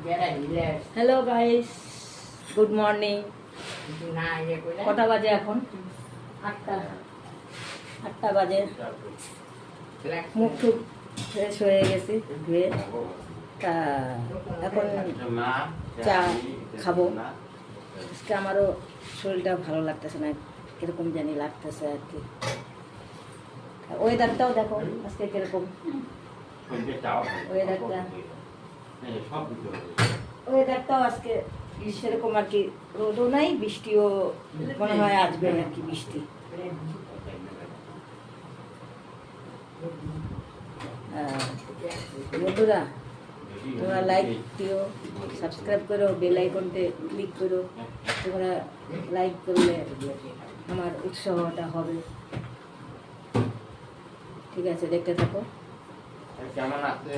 Hello guys, good morning. কটা বাজে এখন? 8টা বাজে। মুখ টুক ফ্রেশ হয়ে গেছি ধুয়ে, তা এখন চা খাবো। আজকে আমারও শরীরটা ভালো লাগতেছে না, কিরকম জানি লাগতেছে আর কি। ওয়েদারটাও দেখো আজকে কিরকম ওয়েদারটাও আজকে সেরকম আর কি, রোদও নাই, বৃষ্টিও মনে হয় আসবে আর কি, বৃষ্টি। বন্ধুরা, তোমরা লাইক দিও, সাবস্ক্রাইব করো, বেল আইকনতে ক্লিক করো। তোমরা লাইক করলে আমার উৎসাহটা হবে। ঠিক আছে, দেখতে থাকো। কেমন আছে